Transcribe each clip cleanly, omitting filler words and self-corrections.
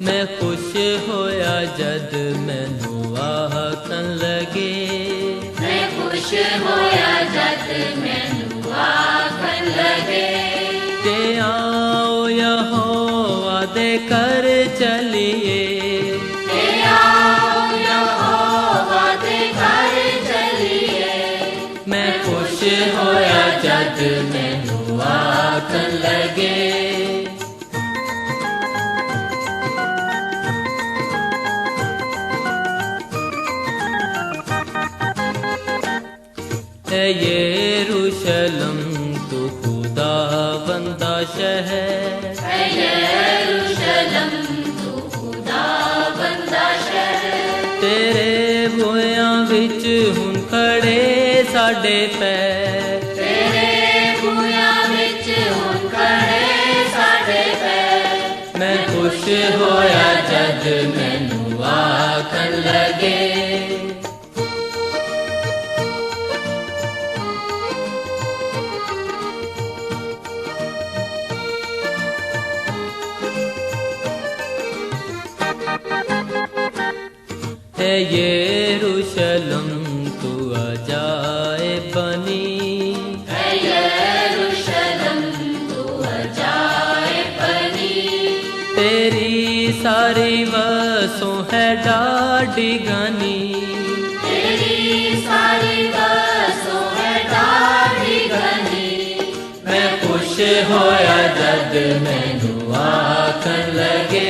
मैं खुश होया जद मैनू आखन लगे, मैं खुश होया जद मैनू आखन लगे, के आओ यहोवा दे कर चलिए, के आओ यहोवा दे घर चलिए। मैं खुश होया जद मैनू आखन लगे। है यरूशलम तू खुदावंदा शहर, है यरूशलम तू खुदावंदा शहर, तेरे बूहियां विच हुण खड़े साडे पैर, तेरे बूहियां विच हुण खड़े साडे पैर। मैं खुश होया जद मैनू आखन लगे, है यरूशलम तू अजाइब बनी, है यरूशलम तू अजाइब बनी, तेरी सारी वसों है डाढ़ी घनी, तेरी सारी बसों है डाढ़ी घनी। मैं खुश होया जद मैनू आखन लगे,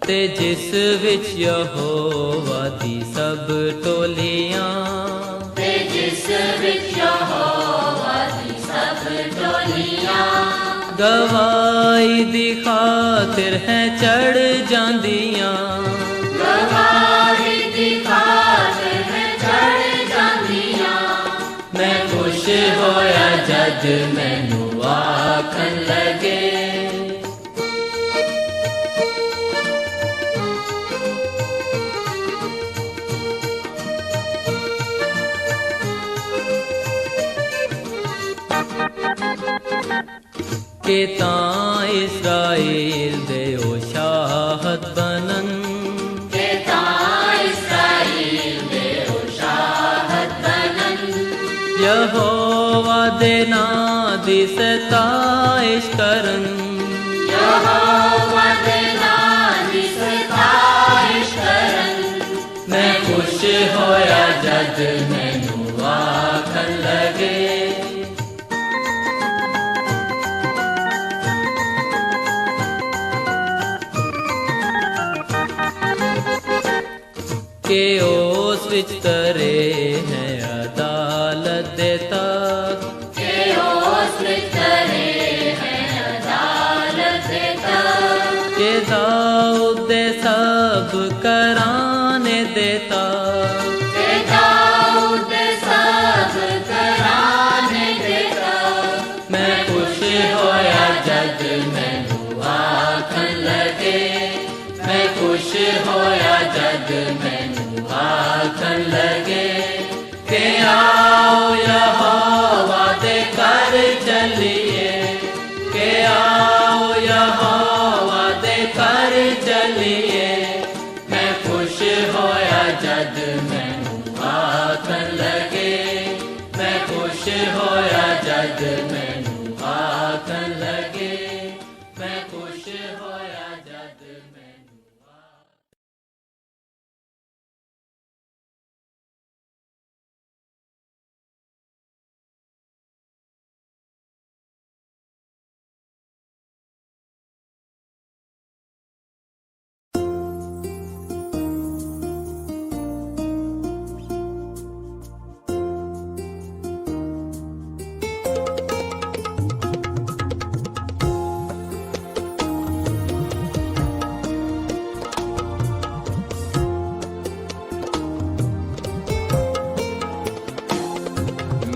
ते जिस विच यहोवा दी सब टोलियां, ते जिस विच यहोवा दी सब टोलियां, गवाही दी खातिर है चढ़ जांदियां, गवाही दी खातिर है चढ़ जांदियां। मैं खुश होया जद मैनू आखन लगे, के तां इस्राएल दे ओ शाहद बनन, के तां इस्राएल दे ओ शाहद बनन, यहोवा दे नां दी सताइश करन, यहोवा दे नां दी सताइश करन। मैं खुश होया जद मैनू आखन लगे, के ओस विच तरे हैं अदालत दे तख्त, के ओस विच तरे हैं अदालत दे तख्त, के दाऊद दे सब कराने देता, के दाऊद दे सब कराने देता। मैं खुश होया जद मैनू आखन लगे, मैं खुश होया जद मैनू आखन लगे, के आओ यहोवा दे कर चलिए, के आओ यहोवा दे कर चलिए। मैं खुश होया जद मैनू आखन लगे, मैं खुश होया जद मैनू आखन लगे, मैं खुश होया जद मैनू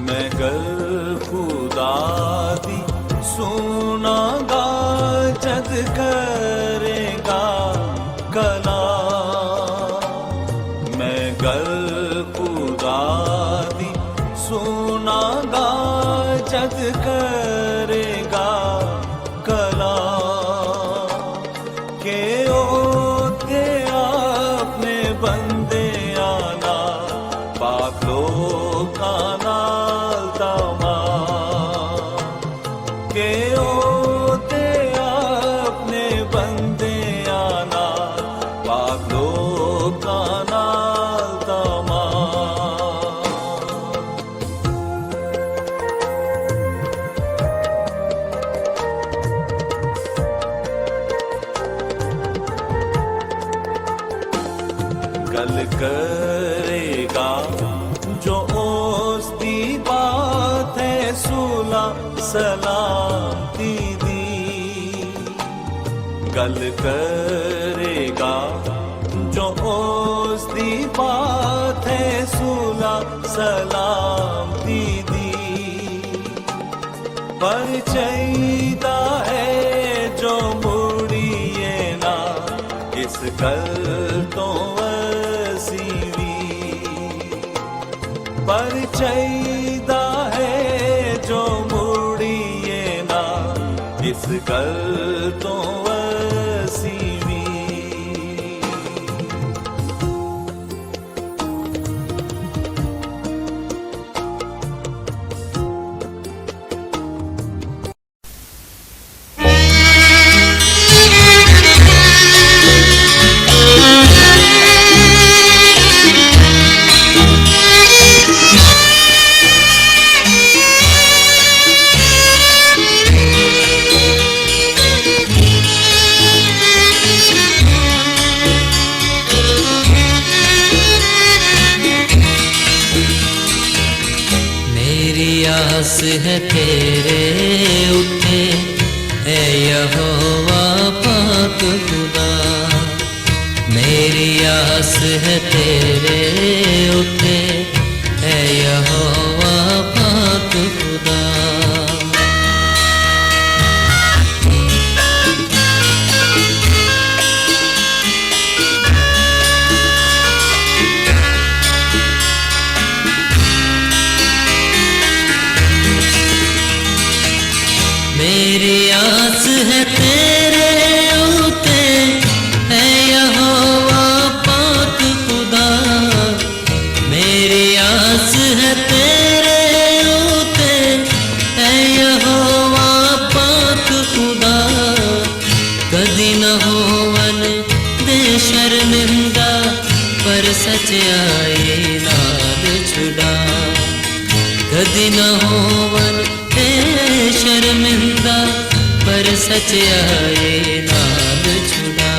मैं गल खुदा दी सुनागा जग करेगा कला, मैं गल खुदा पाप लोकां नाल तमाम के ओ ते अपने बंदियां नाल पाप लोकां नाल तमाम गल करेगा जो उसकी बात है सुला सलामती दी गल करेगा जो उसकी बात है सुला सलामती दी पर चाहिदा है जो मुड़िए ना इस गल तो पर चाहिदा है जो मुड़िए ना इस गल तो वसीवी आस है तेरे उते ऐ यहोवा पाक खुदा मेरी आस है तेरे उते ऐ यहोवा पाक खुदा मेरी आस है तेरे उते है यहोवा पाक खुदा मेरी आस है तेरे उते है यहोवा पाक खुदा कदी न होवन दे शर्मिंदा पर सच्चाई नाल छुड़ा कदी न होवन शर्मिंदा पर सच्चाई नाल छुड़ा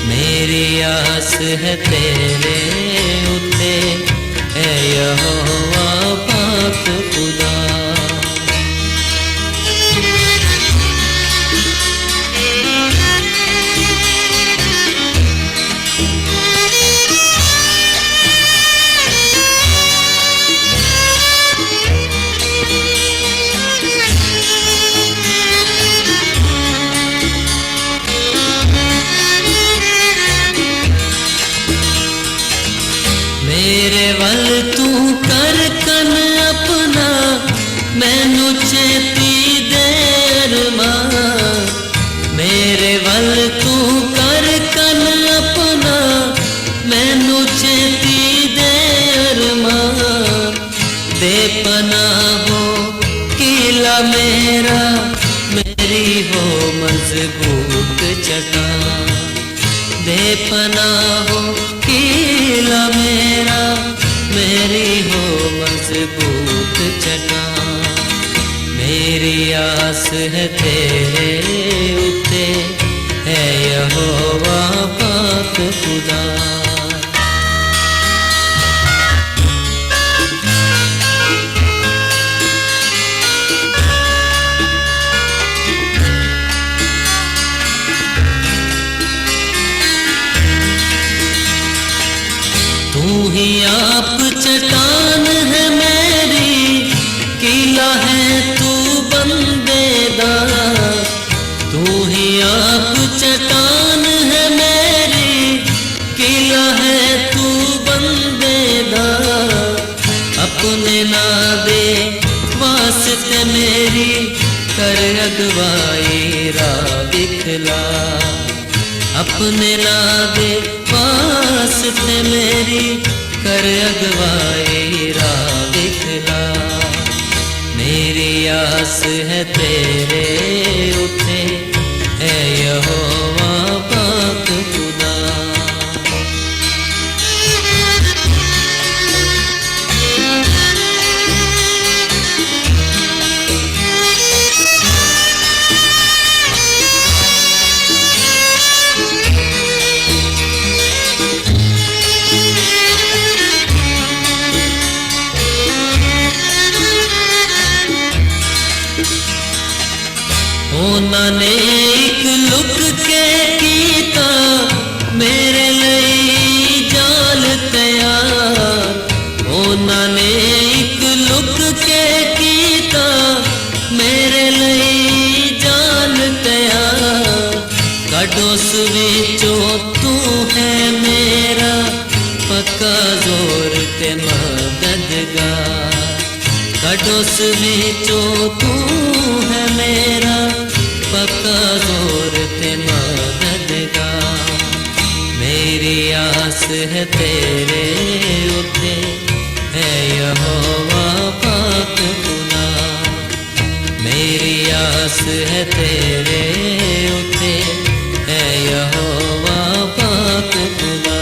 मेरी आस है तेरे उते ऐ यहोवा पाक खुदा मेरे वल तू कर कन अपना मैनू चेती दे अरमान मेरे वल तू कर कन अपना मैनू चेती दे अरमान दे पनाहो किला मेरा मेरी हो मजबूत चट्टान दे पनाहो किला मेरा मेरी हो मजबूत चट्टान मेरी आस है तेरे उते है यहोवा पाक खुदा तू ही आप चट्टान है मेरी किला है तू बंदेदार तू ही आप चट्टान है मेरी किला है तू बंदेदार अपने ना दे वास्ते मेरी कर अगवाई राह दिखला अपने ना दे वास्ते मेरी कर अगवाई राह दिखला। मेरी आस है तेरे उते, है यहोवा पाक खुदा। ਉਹਨਾਂ ਨੇ ਇੱਕ ਲੁਕ ਕੇ ਕੀਤਾ ਮੇਰੇ ਲਈ ਜਾਲ ਤਿਆਰ। ਉਹਨਾਂ ਨੇ ਇੱਕ ਲੁਕ ਕੇ ਕੀਤਾ ਮੇਰੇ ਲਈ ਜਾਲ ਤਿਆਰ। ਕੱਢ ਉਸ ਵਿੱਚੋਂ ਤੂੰ ਹੈ ਮੇਰਾ ਪੱਕਾ ਜ਼ੋਰ ਤੇ ਮਦਦਗਾਰ। ਕੱਢ ਉਸ ਵਿੱਚੋਂ ਤੂੰ ਹੈ ਮੇਰਾ पक्का जोर ते मददगार। मेरी आस है तेरे उते, है यहोवा पाक खुदा। मेरी आस है तेरे उते, है यहोवा पाक खुदा।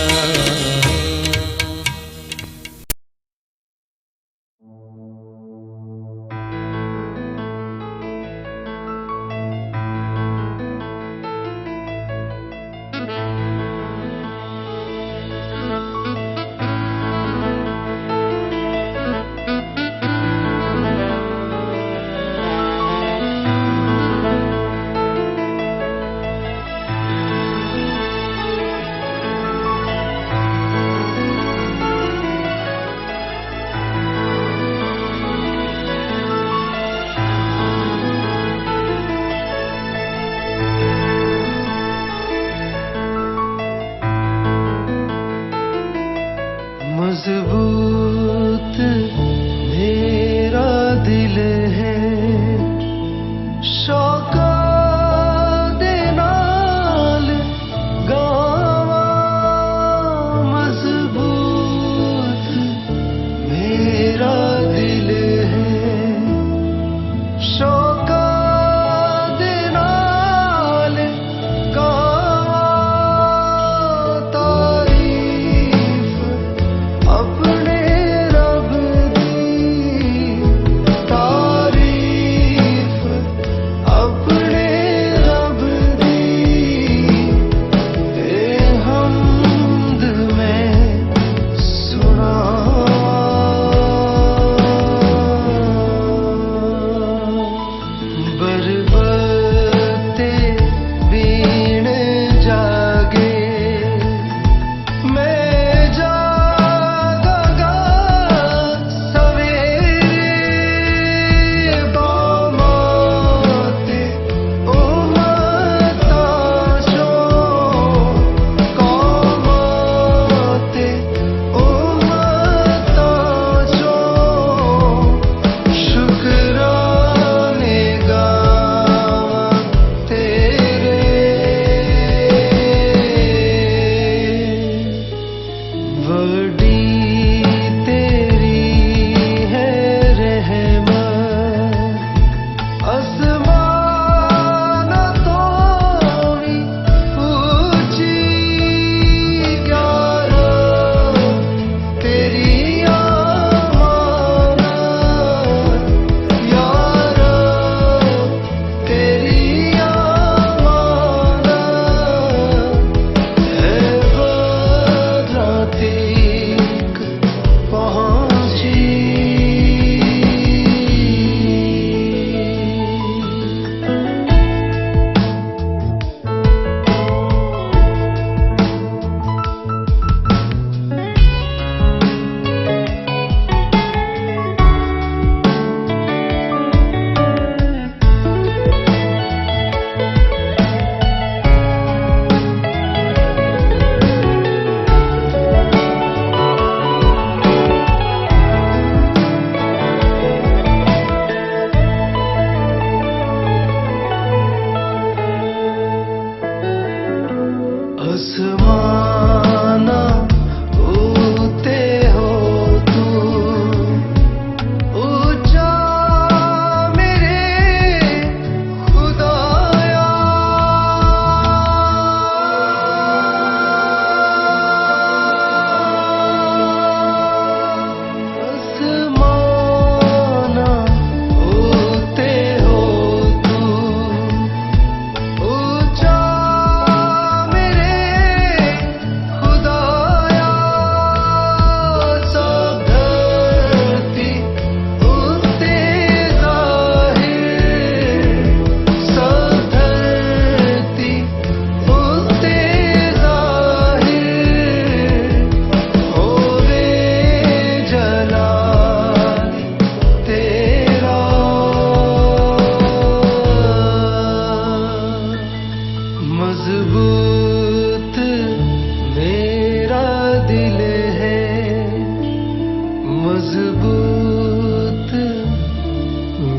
मजबूत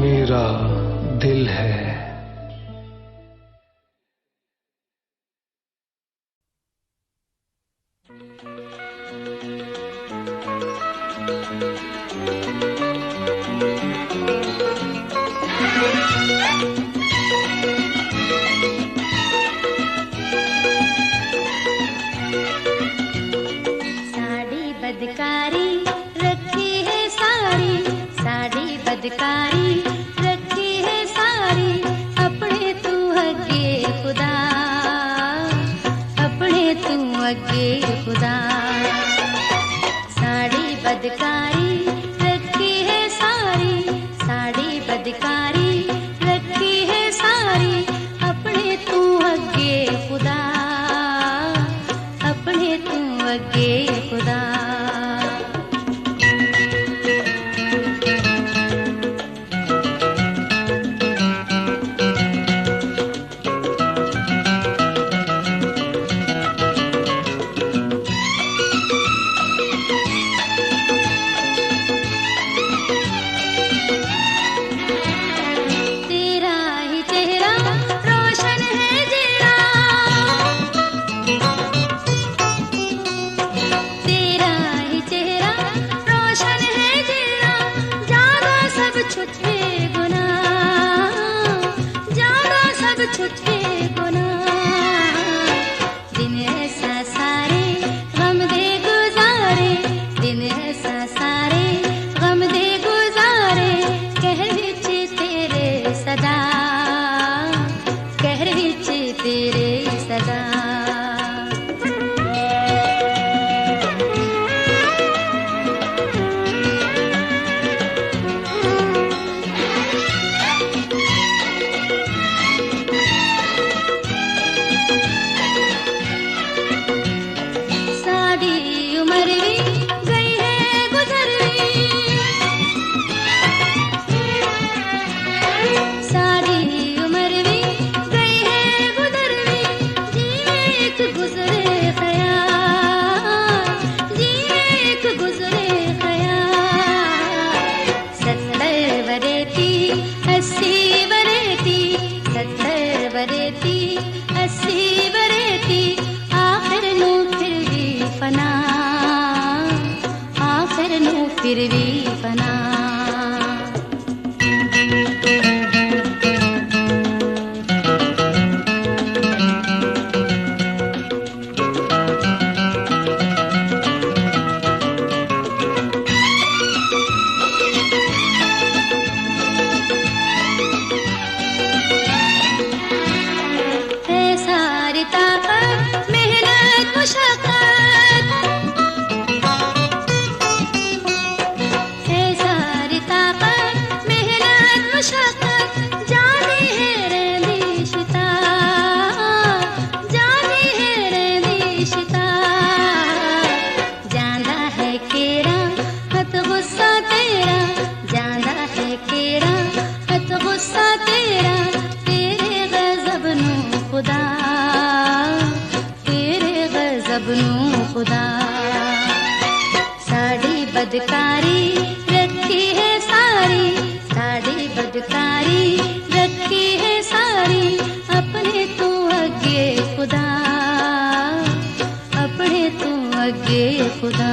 मेरा दिल है। बदकारी रखी है साड़ी, साड़ी बदकारी रखी है साड़ी, अपने तू अगे खुदा, अपने तू अगे खुदा। साड़ी बदकारी रखी है साड़ी, साड़ी बदकारी रखी है साड़ी, अपने तू अगे खुदा, अपने तू अगे खुदा। बदकारी रखी है साड़ी, साड़ी बदकारी रखी है साड़ी, अपने तू अगे खुदा, अपने तू अगे खुदा।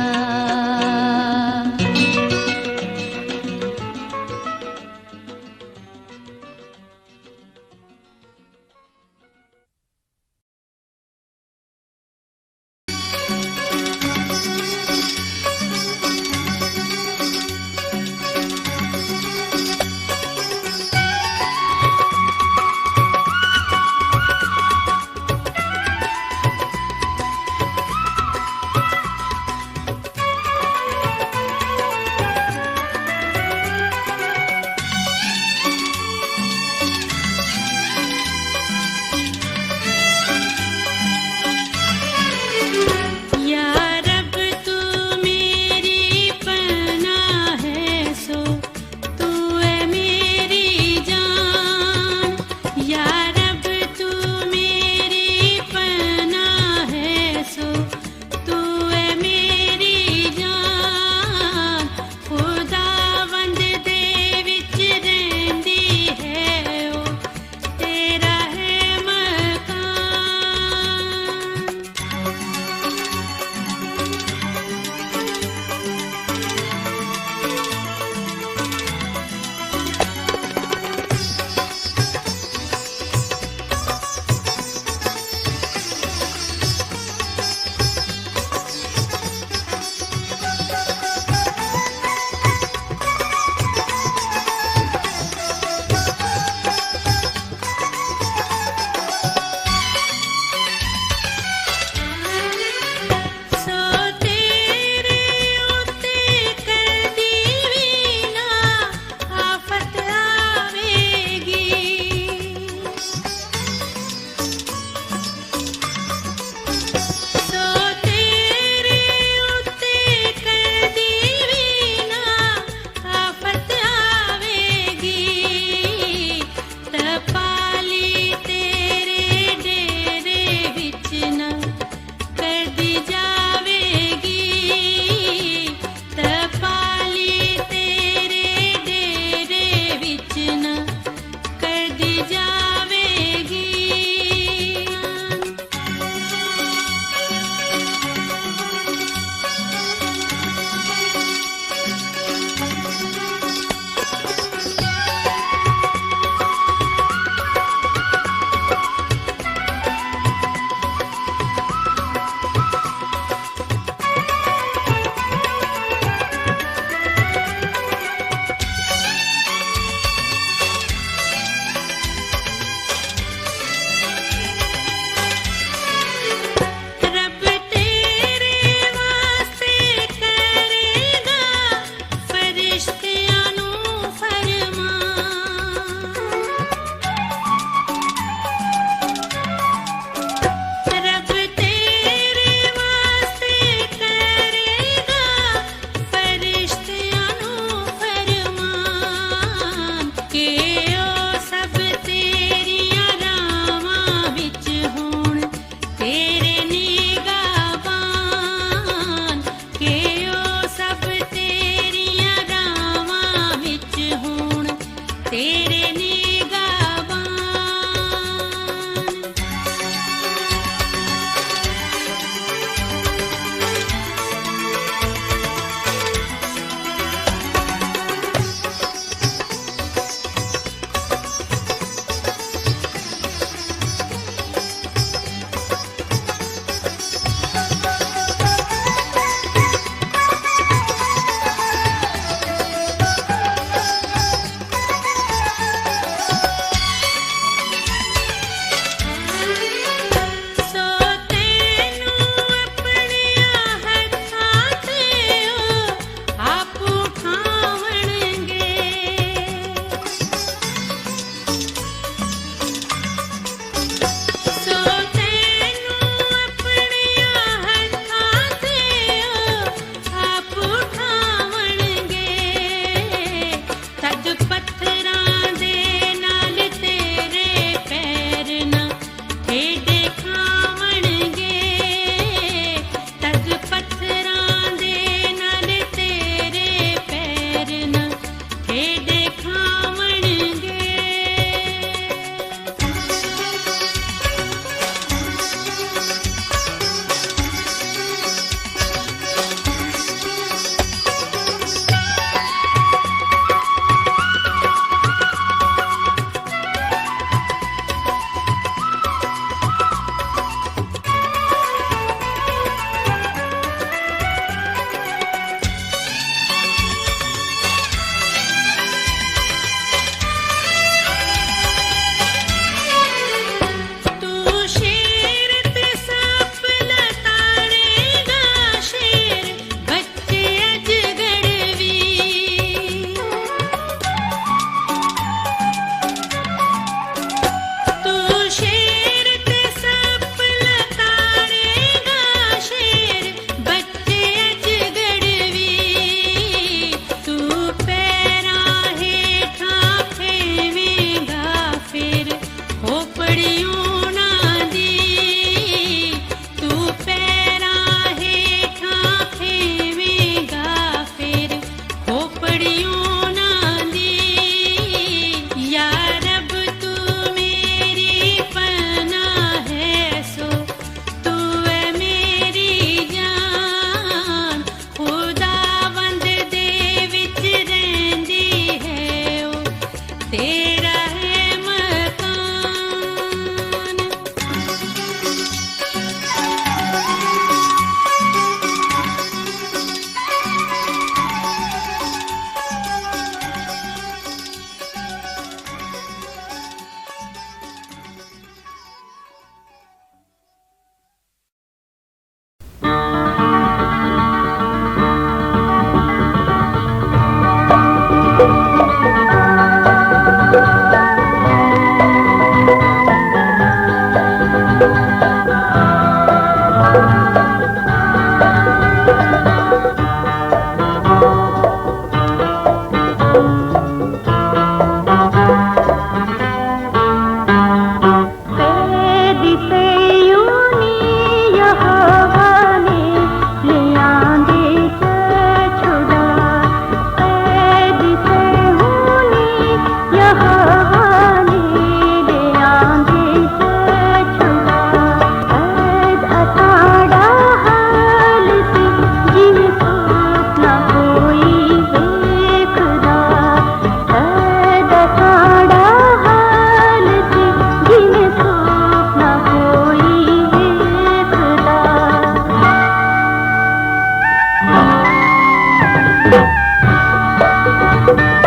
ना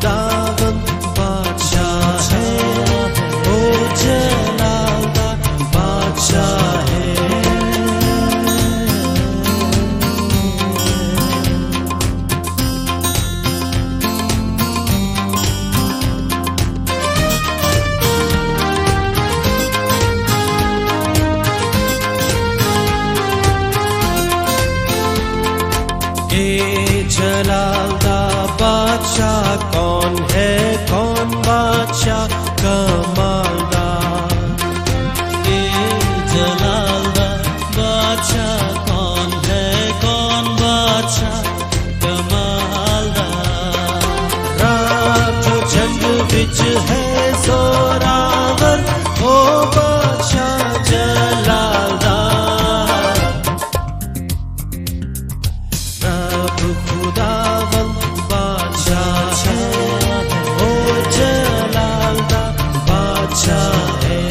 खुदावंद बादशाह है, ओ जलालदा बादशाह है। जलालदा बादशाह कौन है, कौन बादशाह कमालदार। जलालदा बादशाह कौन है, कौन बादशाह कमालदार। रात जंग विच है जोरावर, ओ बादशाह जलालदा। खुदावंद बादशाह है, ओ जलालदा बादशाह है।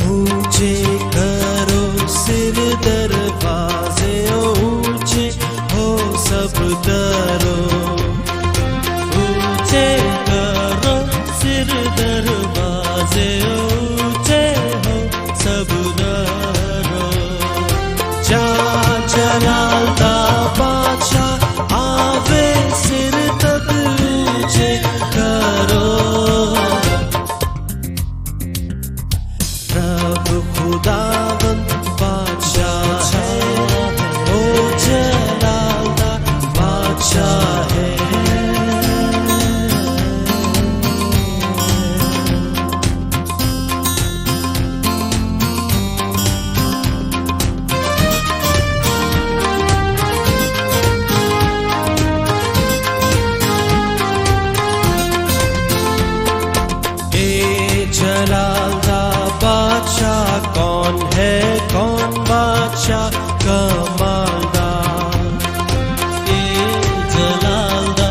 ऊंचे करो सिर दरवाजे, ऊंचे हो सब दरो। ऊंचे करो सिर दरवाजे, ऊंचे हो सब दरो। जा जलालदा बादशाह आवे, सिर तक ऊंचे करो। खुदावंद बादशाह है, ओ जलालदा बादशाह है। जलालदा बादशाह कौन है, कौन बादशाह कमालदार। जलालदा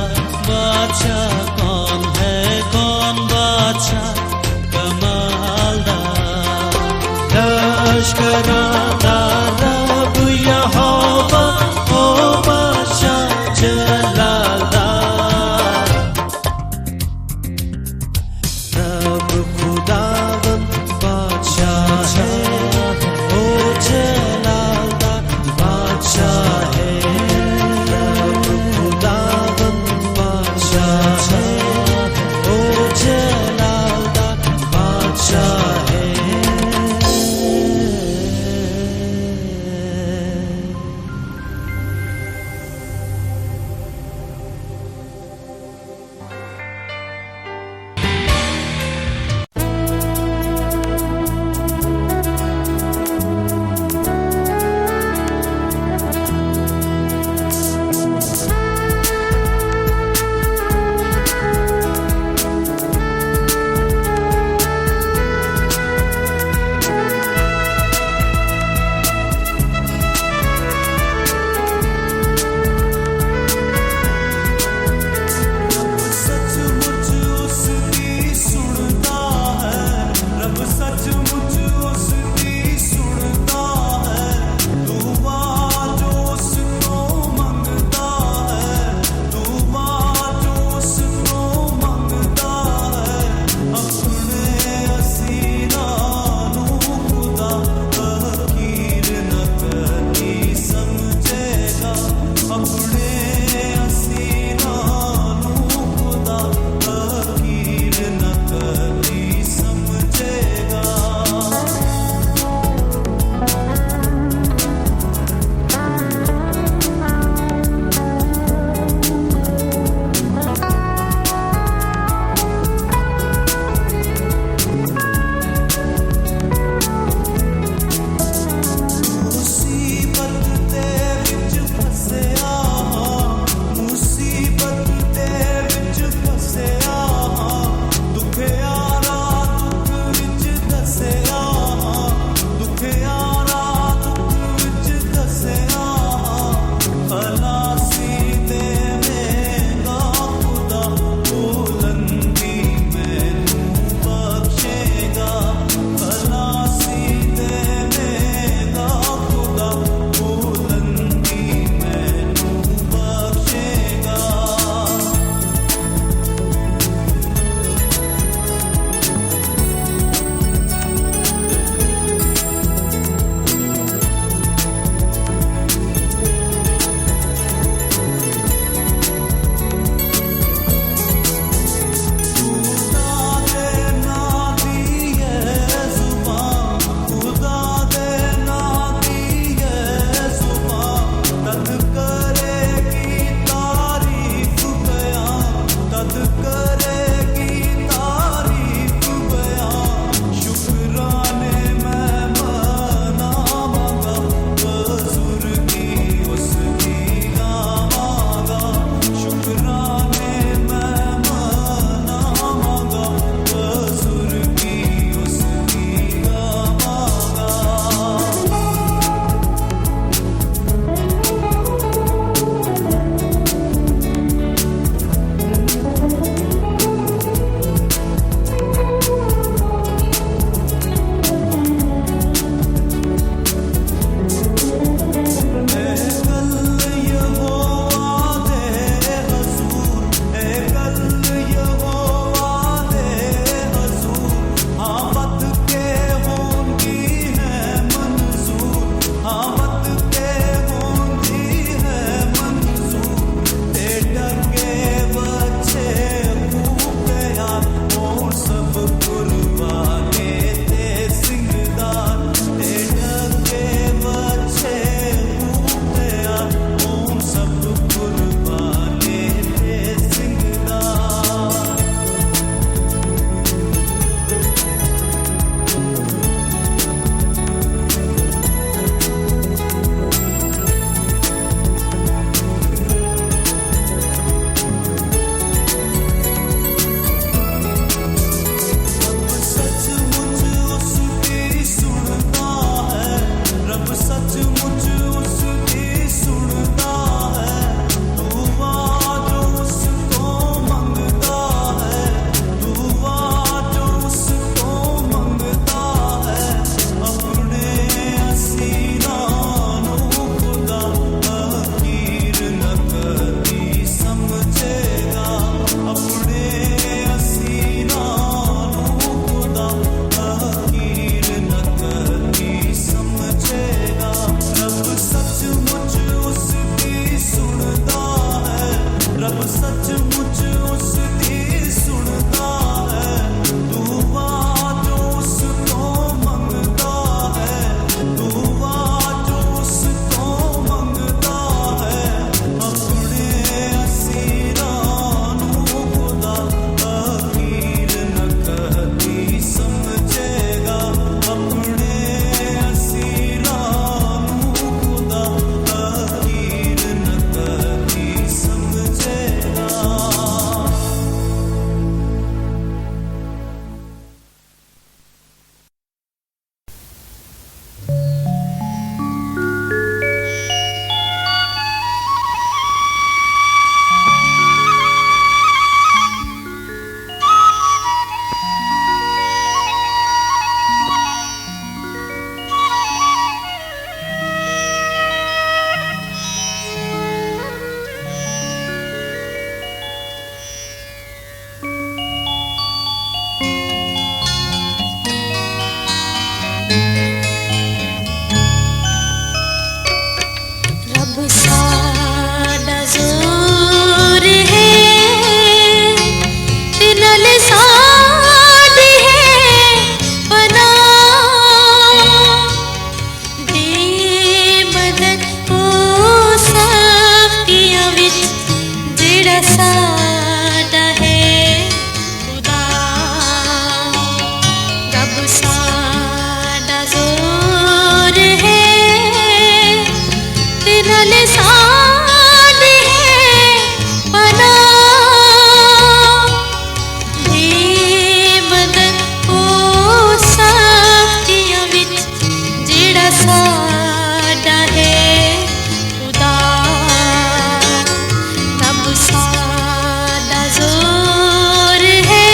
बादशाह कौन है, कौन बादशाह कमालदार। लश्कराना रब यहोवा, ओ बादशाह जलालदा। खुदावंद बादशाह है, ओ जलालदा बादशाह है। खुदावंद बादशाह है, ओ जलालदा बादशाह है। ਜਿਹੜਾ ਸਾਡਾ ਹੈ ਖੁਦਾ ਰੱਬ ਸਾਡਾ ਜ਼ੋਰ ਹੈ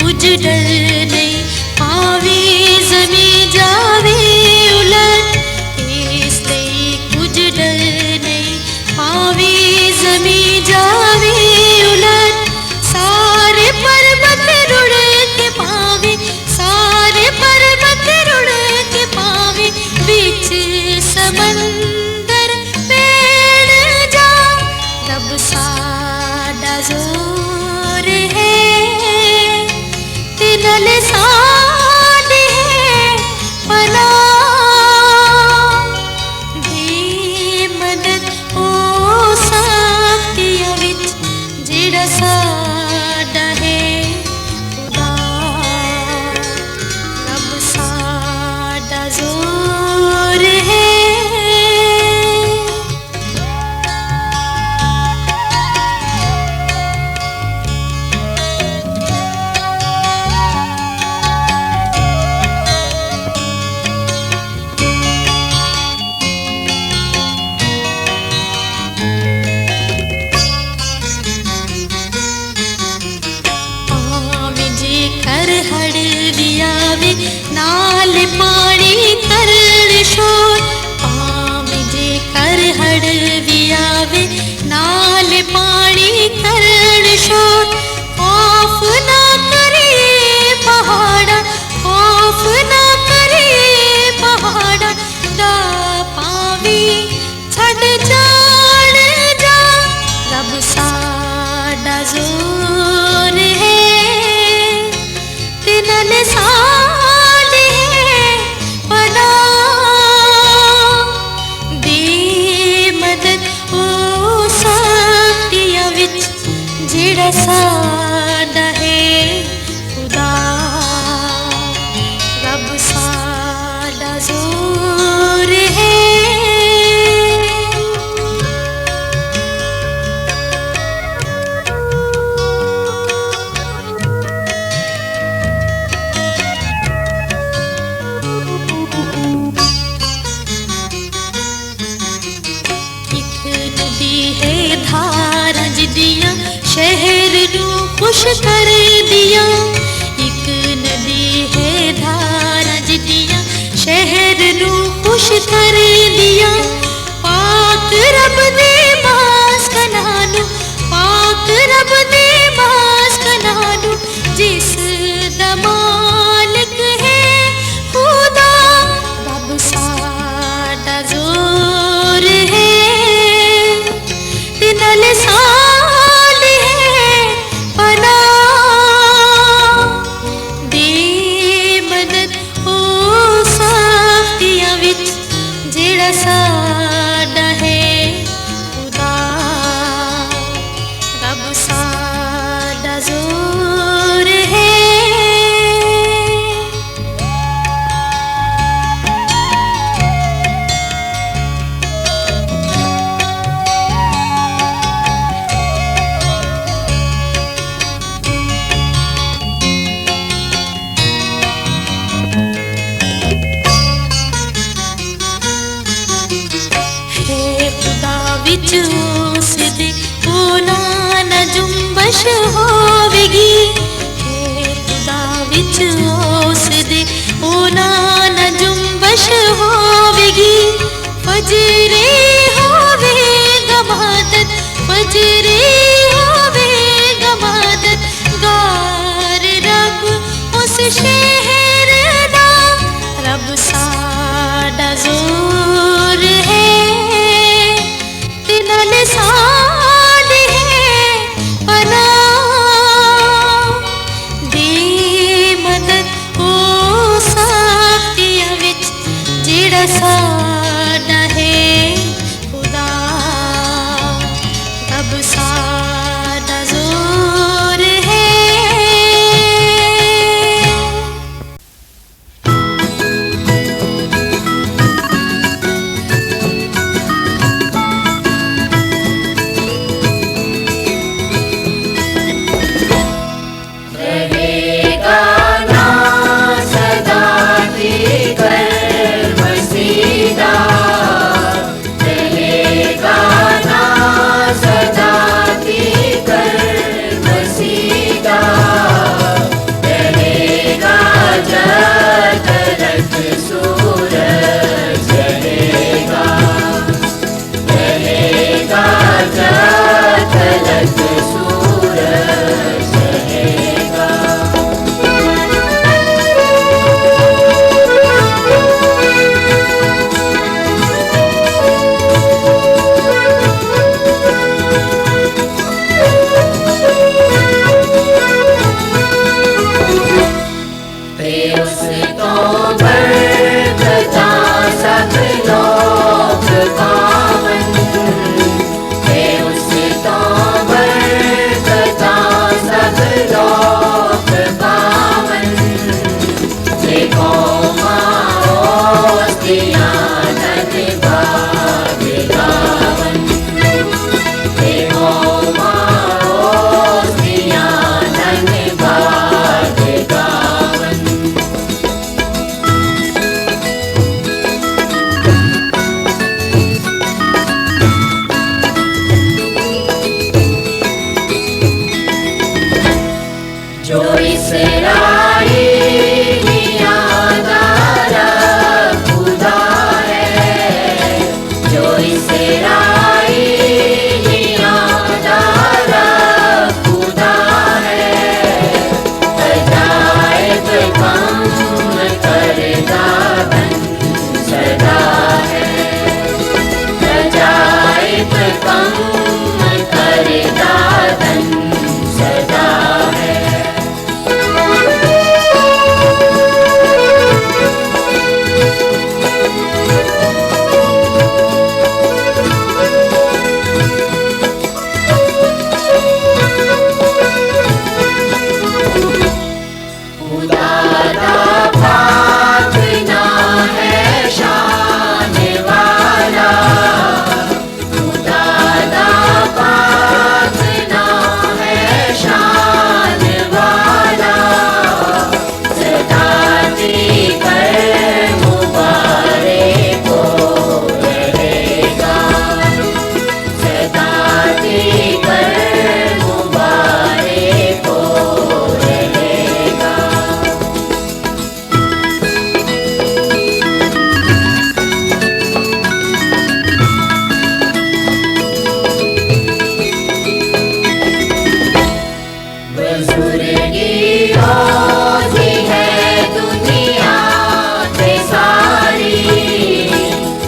कुछ डर नहीं पावे जमी जावे उलट इसलिए कुछ डर नहीं पावे जमी जावे उलट सारे पर्वत रुड़ के पावे सारे पर्वत रुड़ के पावे बीच समंदर पैर जा रब साडा जोर है तिनल साडे पना दे मदद ओ साथिया विच जेड़ा साडा है खुदा रब साडा जोर है कर हड़वियावे नाल पानी करन शोर पाम जे कर हड़वियावे नाल पानी करन शोर खौफ ना करे पहाड़ा खौफ ना करे पहाड़ा दा पावी छड़ जान जा रब साडा जोर है तिनल साडे पना दे मदद ओ साथिया विच जेड़ा साडा है खुदा रब साडा जोर है धारा जिदियां शहर नू खुश कर दिया एक नदी है धारा जिदियां शहर नू खुश कर दिया पाक रब दे बास कनानू पाक रब दे बास कनानू जिस दा मालिक है खुदा रब साडा जोर है तिनल साडे पना दे मदद ओ साथिया विच जेड़ा साडा है खुदा रब साडा जोर है विच उस दे ओला न जुम्बश होवेगी हे खुदा विच उस दे ओला न जुम्बश होवेगी फजरे होवेगा मदद फजरे होवेगा मदद गार रब उस शहर दा रब साडा जोर है तिनल साडे पना दे मदद ओ साथिया विच जेड़ा साडा है खुदा रब साडा जोर है उस तो बरकता सब लोक पावन, उस तो बरकता सब लोक पावन। देखो माओस्तियाँ धन भाग्य गावन, देखो माओस्तियाँ धन भाग्य गावन। जो इसराइली यादारा खुदा है, जो इसराइली यादारा खुदा है। अजायब काम करता धन सदा है, अजायब काम करता धन सदा है। खुदादा पाक ना है शान वाला, खुदादा पाक ना है शान वाला। सदाती कर मुबारक को रहेगा, सदाती कर मुबारक को रहेगा। बुजुर्गी होती है दुनिया पे सारी,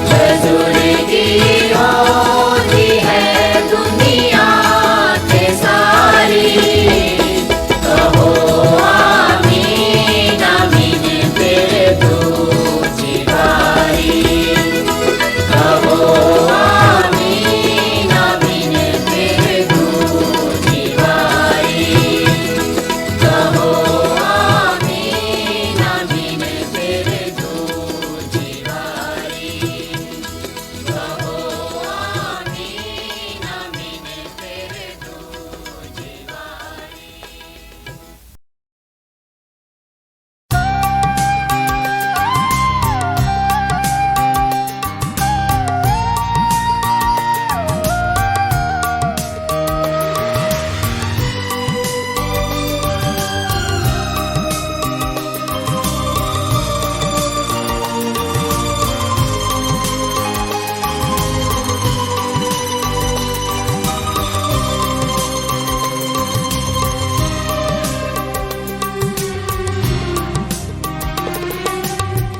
बुजुर्गी होती है दुनिया पे सारी। कहो आमीन आमीन फिर दूजी बारी, कहो आमीन आमीन फिर दूजी बारी, कहो आमीन आमीन फिर दूजी बारी, कहो आमीन आमीन फिर दूजी बारी।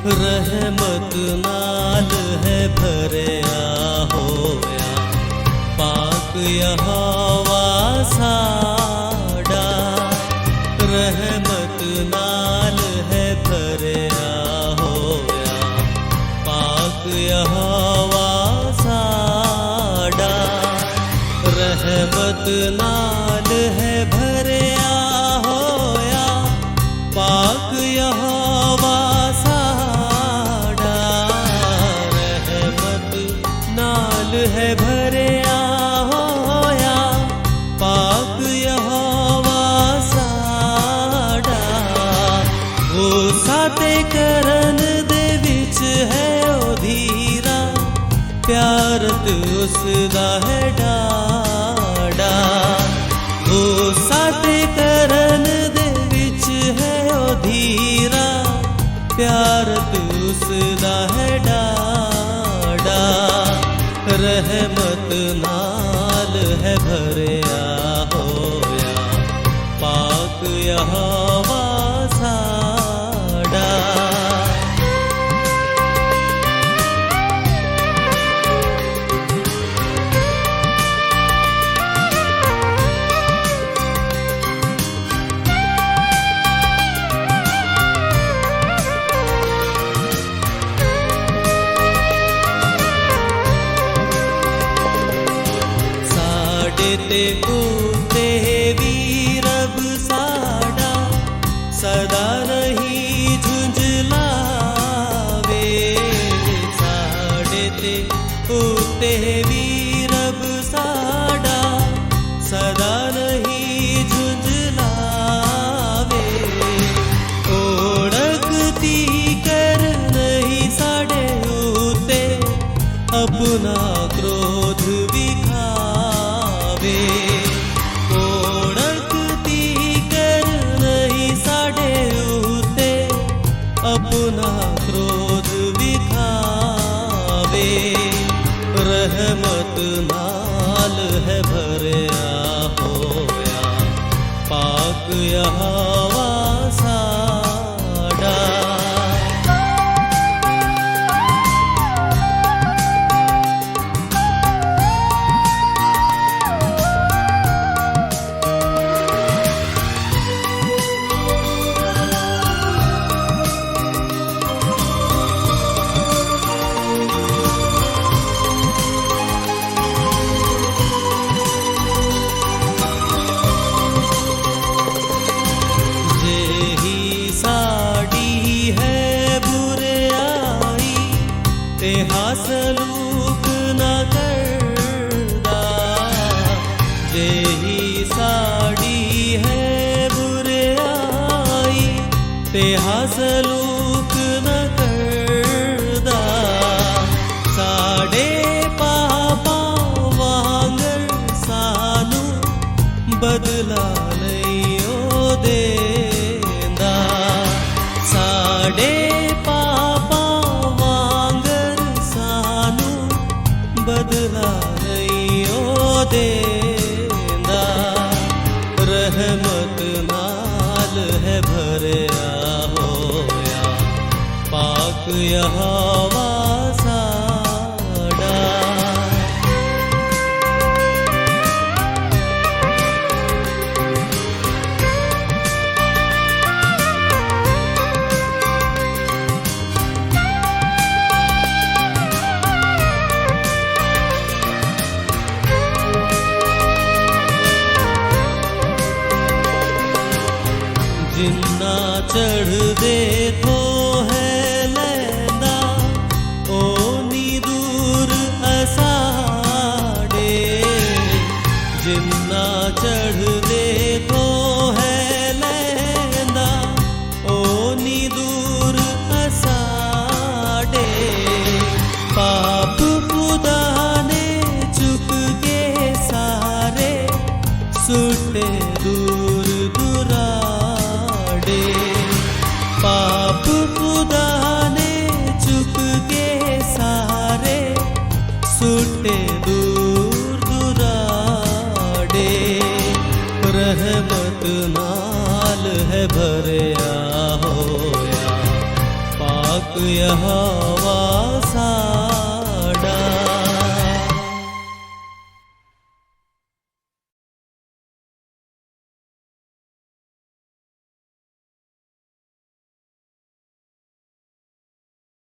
रहमत नाल है भरिया होया पाक यहोवा साड़ा। रहमत नाल है भरिया होया पाक यहोवा साड़ा। रहमत नाल है भरिया होया पाक यहोवा साड़ा। रहमत नाल है भरिया होया पाक यहोवा साड़ा। वो साते करन दे विच है ओ धीरा, प्यारत उसदा है डाड़ा। वो साते करन दे विच है ओ धीरा, प्यारत उसदा है डाड़ा। रहमत नाल है भरिया होया पाक यहोवा साड़ा। ते वीरब साडा सदा नहीं झुंझलावे। ओळखती कर नहीं साडे उते अपना क्रोध विखावे। ओळखती कर नहीं साडे उते अपना क्रोध विखावे। रहमत नाल है भरया होया पाक यहोवा साडा। सलूक न करदा जेही साड़ी है बुराई ते सलूक न करदा। साडे पापा वांगर सानू बदला नहीं ओ देंदा। साडे बदला नहीं ओ देंदा। रहमत नाल है भरया होया पाक यहोवा साडा। जिन्ना चढ़ दे तो है लैंदा ओनी दूर असाडे। जिन्ना चढ़ दे तो है लैंदा ओनी दूर असाडे। पाप खुदा ने चुक के सारे सुटे दूर दुरा। पाप खुदा ने चुक के सारे सुटे दूर दुराडे। रहमत नाल है भरया होया पाक यहोवा